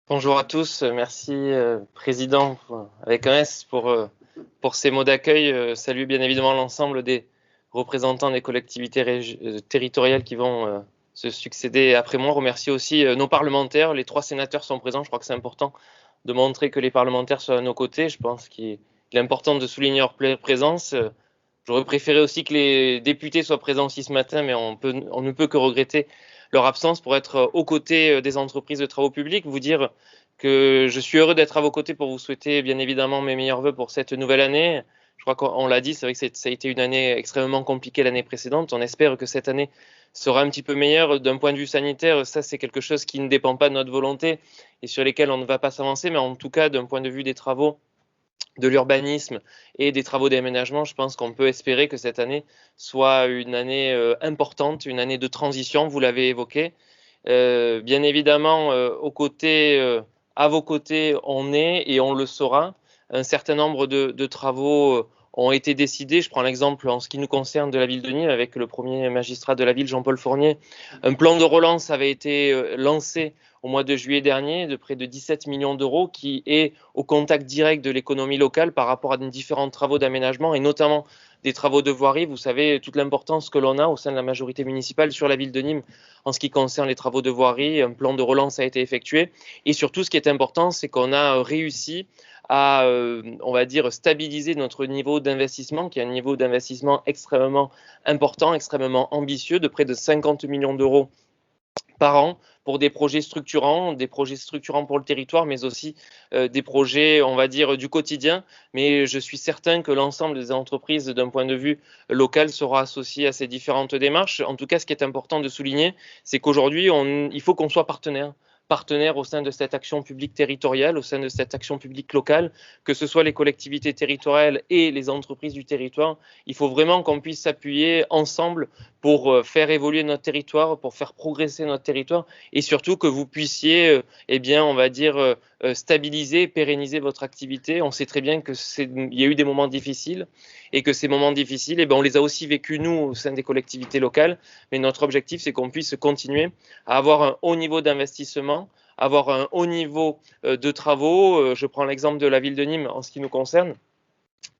Bonjour à tous, merci Président avec un S pour ces mots d'accueil. Salut bien évidemment l'ensemble des représentants des collectivités territoriales qui vont se succéder après moi. Remercier aussi nos parlementaires, les 3 sénateurs sont présents, je crois que c'est important de montrer que les parlementaires sont à nos côtés. Je pense qu'il est important de souligner leur présence. J'aurais préféré aussi que les députés soient présents aussi ce matin, mais on ne peut que regretter leur absence pour être aux côtés des entreprises de travaux publics. Vous dire que je suis heureux d'être à vos côtés pour vous souhaiter bien évidemment mes meilleurs voeux pour cette nouvelle année. Je crois qu'on l'a dit, c'est vrai que ça a été une année extrêmement compliquée l'année précédente. On espère que cette année sera un petit peu meilleure d'un point de vue sanitaire. Ça, c'est quelque chose qui ne dépend pas de notre volonté et sur lesquels on ne va pas s'avancer, mais en tout cas, d'un point de vue des travaux, de l'urbanisme et des travaux d'aménagement, je pense qu'on peut espérer que cette année soit une année importante, une année de transition, vous l'avez évoqué. Bien évidemment, à vos côtés, on est et on le sera. Un certain nombre de travaux ont été décidés. Je prends l'exemple en ce qui nous concerne de la ville de Nîmes avec le premier magistrat de la ville, Jean-Paul Fournier. Un plan de relance avait été lancé au mois de juillet dernier de près de 17 millions d'euros qui est au contact direct de l'économie locale par rapport à différents travaux d'aménagement et notamment des travaux de voirie. Vous savez toute l'importance que l'on a au sein de la majorité municipale sur la ville de Nîmes en ce qui concerne les travaux de voirie. Un plan de relance a été effectué et surtout ce qui est important, c'est qu'on a réussi à, on va dire, stabiliser notre niveau d'investissement, qui est un niveau d'investissement extrêmement important, extrêmement ambitieux, de près de 50 millions d'euros par an pour des projets structurants pour le territoire, mais aussi des projets, on va dire, du quotidien. Mais je suis certain que l'ensemble des entreprises, d'un point de vue local, sera associé à ces différentes démarches. En tout cas, ce qui est important de souligner, c'est qu'aujourd'hui, il faut qu'on soit partenaire au sein de cette action publique territoriale, au sein de cette action publique locale, que ce soit les collectivités territoriales et les entreprises du territoire. Il faut vraiment qu'on puisse s'appuyer ensemble pour faire évoluer notre territoire, pour faire progresser notre territoire et surtout que vous puissiez, eh bien, on va dire, stabiliser, pérenniser votre activité. On sait très bien il y a eu des moments difficiles et que ces moments difficiles, eh bien, on les a aussi vécus nous au sein des collectivités locales. Mais notre objectif, c'est qu'on puisse continuer à avoir un haut niveau d'investissement, avoir un haut niveau de travaux. Je prends l'exemple de la ville de Nîmes en ce qui nous concerne.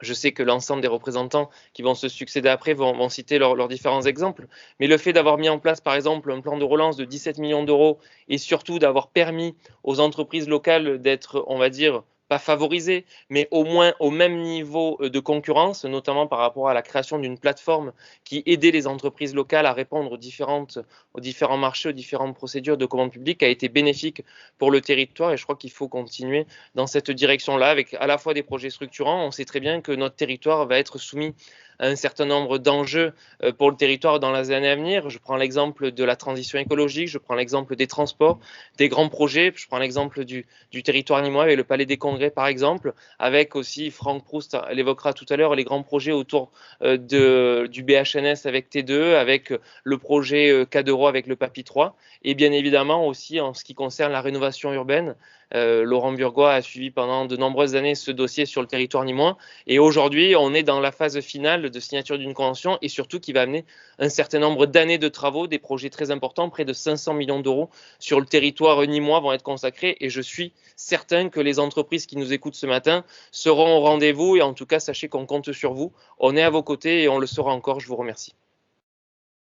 Je sais que l'ensemble des représentants qui vont se succéder après vont citer leurs différents exemples, mais le fait d'avoir mis en place, par exemple, un plan de relance de 17 millions d'euros et surtout d'avoir permis aux entreprises locales d'être, on va dire, pas favorisées, mais au moins au même niveau de concurrence, notamment par rapport à la création d'une plateforme qui aidait les entreprises locales à répondre aux différents marchés, aux différentes procédures de commande publique, a été bénéfique pour le territoire et je crois qu'il faut continuer dans cette direction-là avec à la fois des projets structurants. On sait très bien que notre territoire va être soumis à un certain nombre d'enjeux pour le territoire dans les années à venir. Je prends l'exemple de la transition écologique, je prends l'exemple des transports, des grands projets, je prends l'exemple du territoire nîmois avec le Palais des Congrès par exemple, avec aussi, Franck Proust l'évoquera tout à l'heure, les grands projets autour du BHNS avec T2, avec le projet Cadero avec le PAPI 3, et bien évidemment aussi en ce qui concerne la rénovation urbaine. Laurent Burgois a suivi pendant de nombreuses années ce dossier sur le territoire nîmois. Et aujourd'hui, on est dans la phase finale de signature d'une convention et surtout qui va amener un certain nombre d'années de travaux, des projets très importants, près de 500 millions d'euros sur le territoire nîmois vont être consacrés. Et je suis certain que les entreprises qui nous écoutent ce matin seront au rendez-vous. Et en tout cas, sachez qu'on compte sur vous. On est à vos côtés et on le sera encore. Je vous remercie.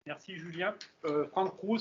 Merci Julien. Franck Proust.